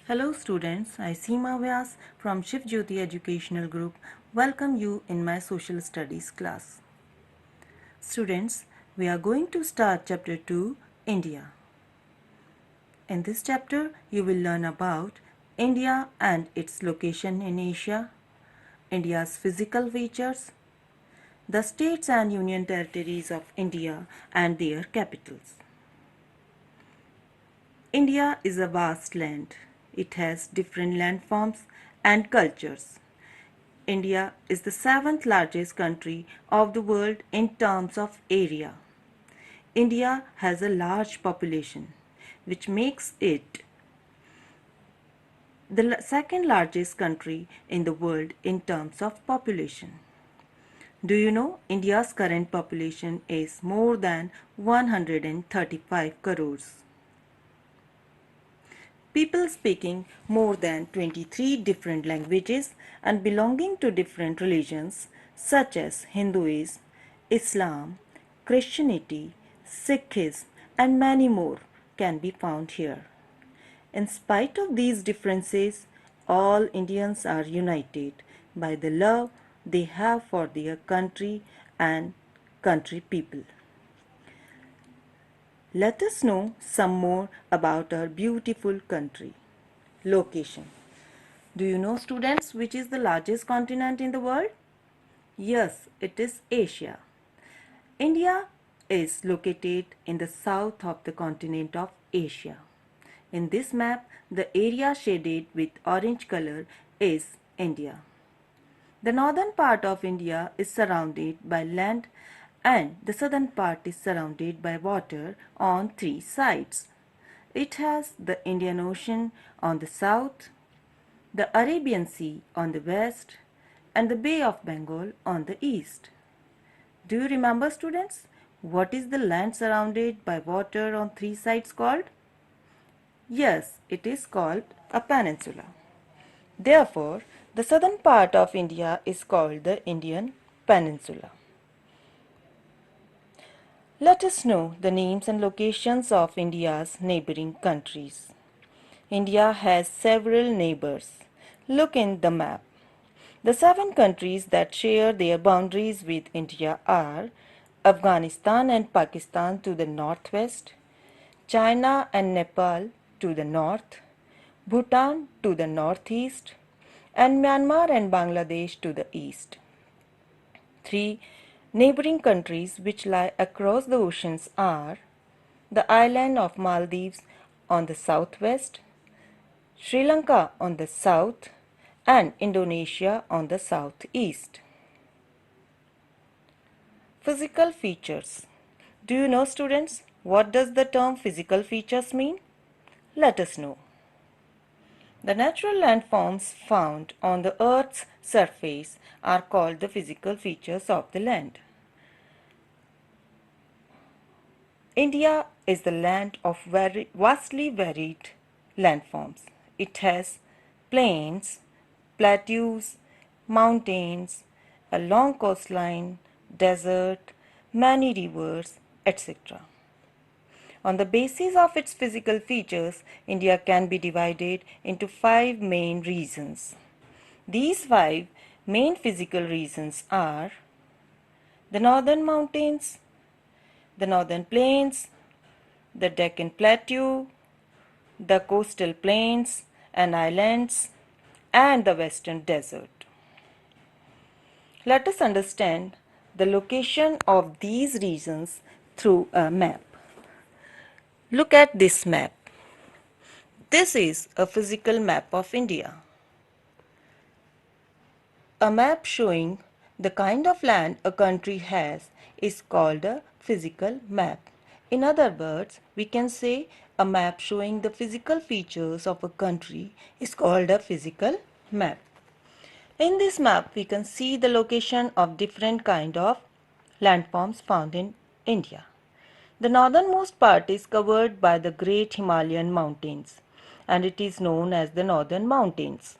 Hello students, I Seema Vyas from Shiv Jyoti Educational Group welcome you in my social studies class. Students, we are going to start chapter 2, India. In this chapter, you will learn about India and its location in Asia, India's physical features, the states and union territories of India and their capitals. India is a vast land. It has different landforms and cultures. India is the seventh largest country of the world in terms of area. India has a large population, which makes it the second largest country in the world in terms of population. Do you know India's current population is more than 135 crores? People speaking more than 23 different languages and belonging to different religions such as Hinduism, Islam, Christianity, Sikhism, and many more can be found here. In spite of these differences, all Indians are united by the love they have for their country and country people. Let us know some more about our beautiful country. Location. Do you know, students, which is the largest continent in the world? Yes, it is Asia. India is located in the south of the continent of Asia. In this map, the area shaded with orange color is India. The northern part of India is surrounded by land and the southern part is surrounded by water on three sides. It has the Indian Ocean on the south, the Arabian Sea on the west, and the Bay of Bengal on the east. Do you remember, students? What is the land surrounded by water on three sides called? Yes, it is called a peninsula. Therefore, the southern part of India is called the Indian Peninsula. Let us know the names and locations of India's neighboring countries. India has several neighbors. Look in the map. The seven countries that share their boundaries with India are Afghanistan and Pakistan to the northwest, China and Nepal to the north, Bhutan to the northeast, and Myanmar and Bangladesh to the east. Three neighboring countries which lie across the oceans are the island of Maldives on the southwest, Sri Lanka on the south, and Indonesia on the southeast. Physical features. Do you know, students, what does the term physical features mean? Let us know. The natural landforms found on the Earth's surface are called the physical features of the land. India is the land of vastly varied landforms. It has plains, plateaus, mountains, a long coastline, desert, many rivers, etc. On the basis of its physical features, India can be divided into five main regions. These five main physical regions are the northern mountains, the northern plains, the Deccan Plateau, the coastal plains and islands, and the western desert. Let us understand the location of these regions through a map. Look at this map. This is a physical map of India. A map showing the kind of land a country has is called a physical map. In other words, we can say a map showing the physical features of a country is called a physical map. In this map, we can see the location of different kind of landforms found in India. The northernmost part is covered by the great Himalayan mountains and it is known as the Northern Mountains.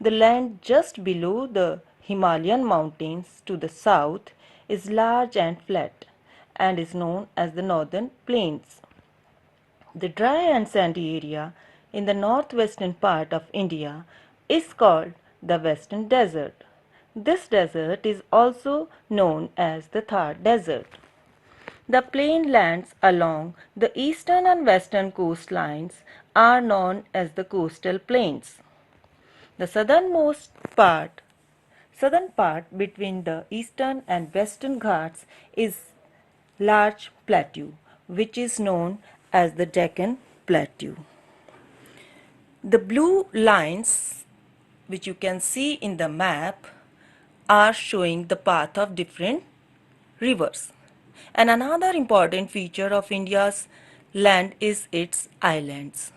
The land just below the Himalayan mountains to the south is large and flat and is known as the Northern Plains. The dry and sandy area in the northwestern part of India is called the Western Desert. This desert is also known as the Thar Desert. The plain lands along the eastern and western coastlines are known as the coastal plains. The southern part between the eastern and western Ghats is large plateau which is known as the Deccan Plateau. The blue lines which you can see in the map are showing the path of different rivers. And another important feature of India's land is its islands.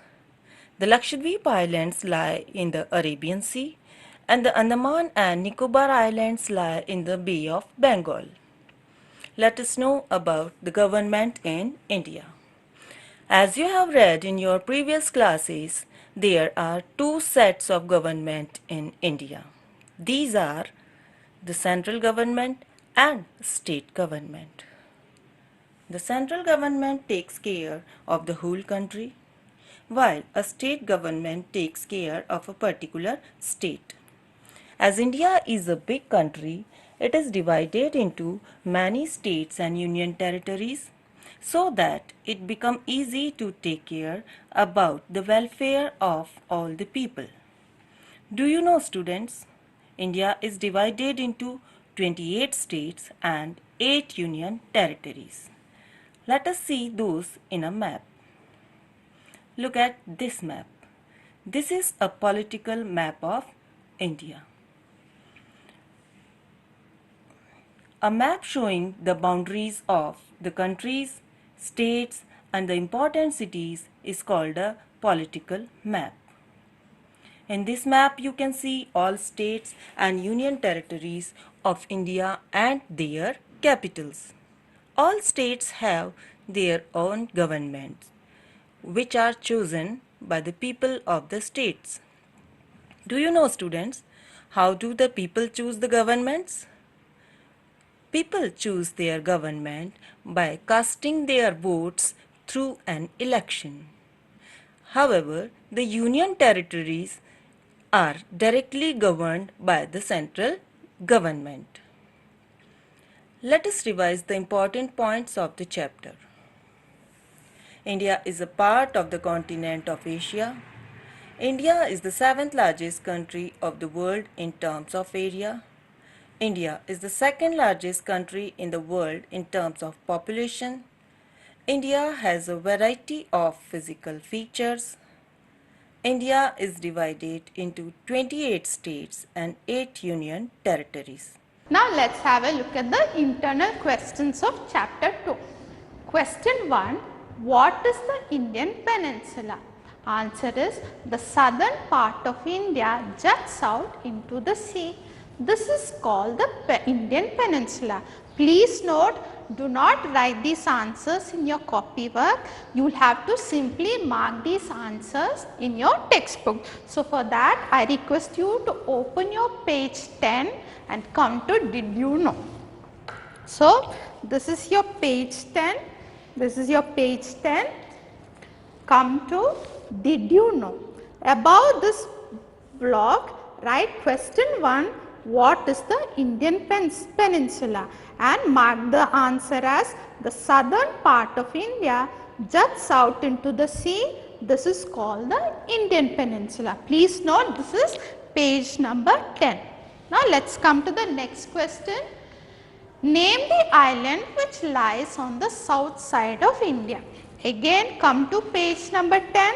The Lakshadweep Islands lie in the Arabian Sea and the Andaman and Nicobar Islands lie in the Bay of Bengal. Let us know about the government in India. As you have read in your previous classes, there are two sets of government in India. These are the central government and state government. The central government takes care of the whole country, while a state government takes care of a particular state. As India is a big country, it is divided into many states and union territories so that it becomes easy to take care about the welfare of all the people. Do you know, students, India is divided into 28 states and 8 union territories. Let us see those in a map. Look at this map. This is a political map of India. A map showing the boundaries of the countries, states and the important cities is called a political map. In this map you can see all states and union territories of India and their capitals. All states have their own governments which are chosen by the people of the states. Do you know, students, how do the people choose the governments? People choose their government by casting their votes through an election. However, the union territories are directly governed by the central government. Let us revise the important points of the chapter. India is a part of the continent of Asia. India is the seventh largest country of the world in terms of area. India is the second largest country in the world in terms of population. India has a variety of physical features. India is divided into 28 states and 8 union territories. Now let's have a look at the internal questions of chapter 2. Question 1. What is the Indian Peninsula? Answer is the southern part of India juts out into the sea. This is called the Indian Peninsula. Please note, do not write these answers in your copy work. You will have to simply mark these answers in your textbook. So for that, I request you to open your page 10 and come to Did You Know? So this is your page 10. This is your page 10. Come to Did You Know? About this block, write question 1. What is the Indian Peninsula? And mark the answer as the southern part of India juts out into the sea. This is called the Indian Peninsula. Please note, this is page number 10. Now let's come to the next question. Name the island which lies on the south side of India. Again, come to page number 10.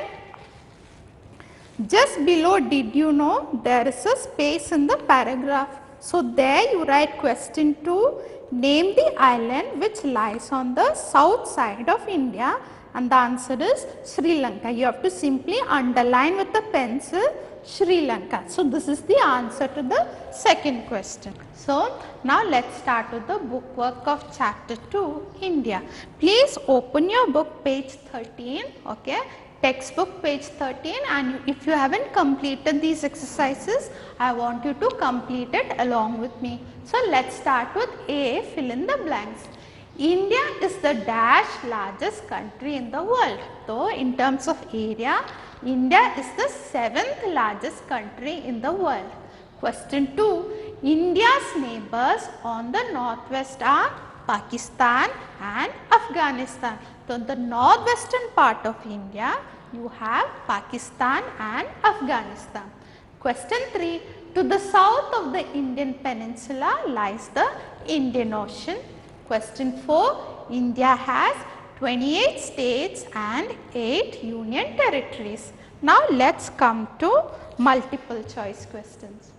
Just below did you know, there is a space in the paragraph. So there you write question 2. Name the island which lies on the south side of India, and the answer is Sri Lanka. You have to simply underline with a pencil Sri Lanka. So this is the answer to the second question. So now let's start with the book work of chapter 2, India. Please open your book page 13, okay, textbook page 13, and if you haven't completed these exercises, I want you to complete it along with me. So let's start with A, fill in the blanks. India is the dash largest country in the world. So in terms of area, India is the 7th largest country in the world. Question 2. India's neighbors on the northwest are Pakistan and Afghanistan. So, the northwestern part of India, you have Pakistan and Afghanistan. Question 3. To the south of the Indian peninsula lies the Indian Ocean. Question 4. India has 28 states and 8 union territories. Now, let us come to multiple choice questions.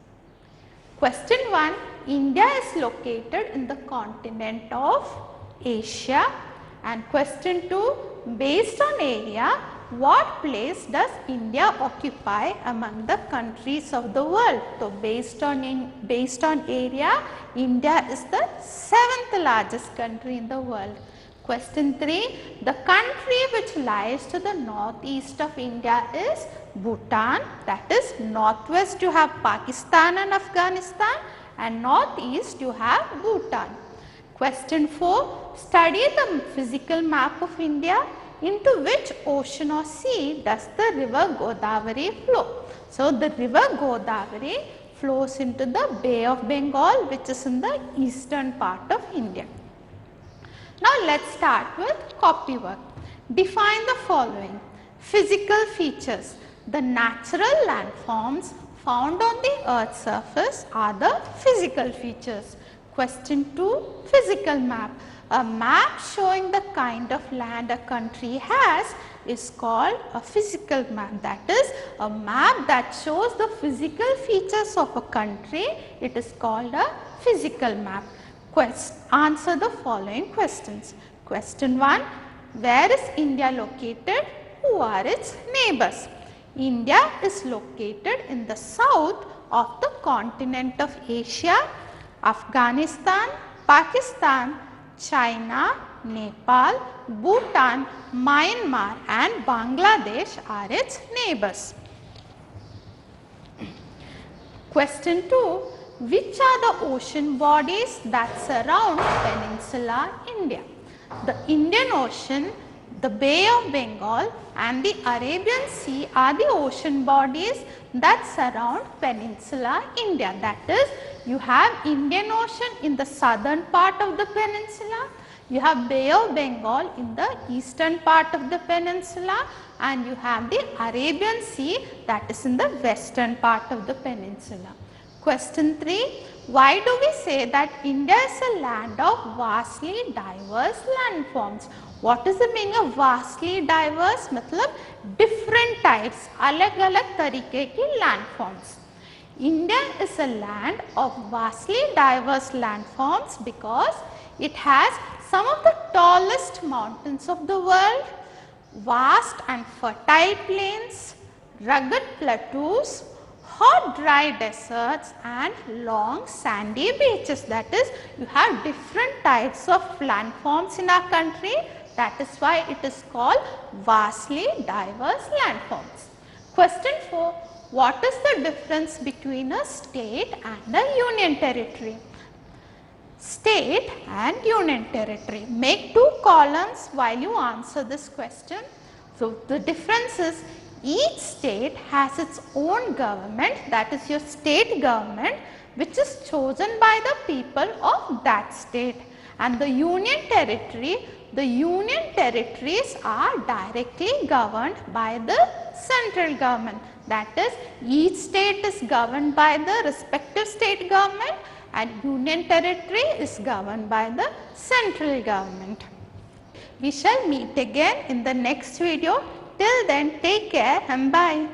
Question 1. India is located in the continent of Asia. And question 2. Based on area, what place does India occupy among the countries of the world? So, based on area, India is the 7th largest country in the world. Question 3. The country which lies to the northeast of India is Bhutan. That is, northwest you have Pakistan and Afghanistan, and northeast you have Bhutan. Question 4. Study the physical map of India. Into which ocean or sea does the river Godavari flow? So, the river Godavari flows into the Bay of Bengal, which is in the eastern part of India. Now, let us start with copywork. Define the following. Physical features. The natural landforms found on the earth's surface are the physical features. Question 2. Physical map. A map showing the kind of land a country has is called a physical map. That is, a map that shows the physical features of a country, it is called a physical map. Answer the following questions. Question 1. Where is India located? Who are its neighbors? India is located in the south of the continent of Asia. Afghanistan, Pakistan, China, Nepal, Bhutan, Myanmar and Bangladesh are its neighbors. Question 2. Which are the ocean bodies that surround Peninsula India? The Indian Ocean, the Bay of Bengal and the Arabian Sea are the ocean bodies that surround Peninsula India. That is, you have Indian Ocean in the southern part of the peninsula, you have Bay of Bengal in the eastern part of the peninsula, and you have the Arabian Sea that is in the western part of the peninsula. Question 3. Why do we say that India is a land of vastly diverse landforms? What is the meaning of vastly diverse? मतलब different types, अलग-अलग तरीके की landforms. India is a land of vastly diverse landforms because it has some of the tallest mountains of the world, vast and fertile plains, rugged plateaus, hot dry deserts and long sandy beaches. That is, you have different types of landforms in our country. That is why it is called vastly diverse landforms. Question 4. What is the difference between a state and a union territory? State and union territory. Make 2 columns while you answer this question. So, the difference is each state has its own government, that is your state government, which is chosen by the people of that state, and the union territories are directly governed by the central government. That is, each state is governed by the respective state government and union territory is governed by the central government. We shall meet again in the next video. Till then, take care and bye.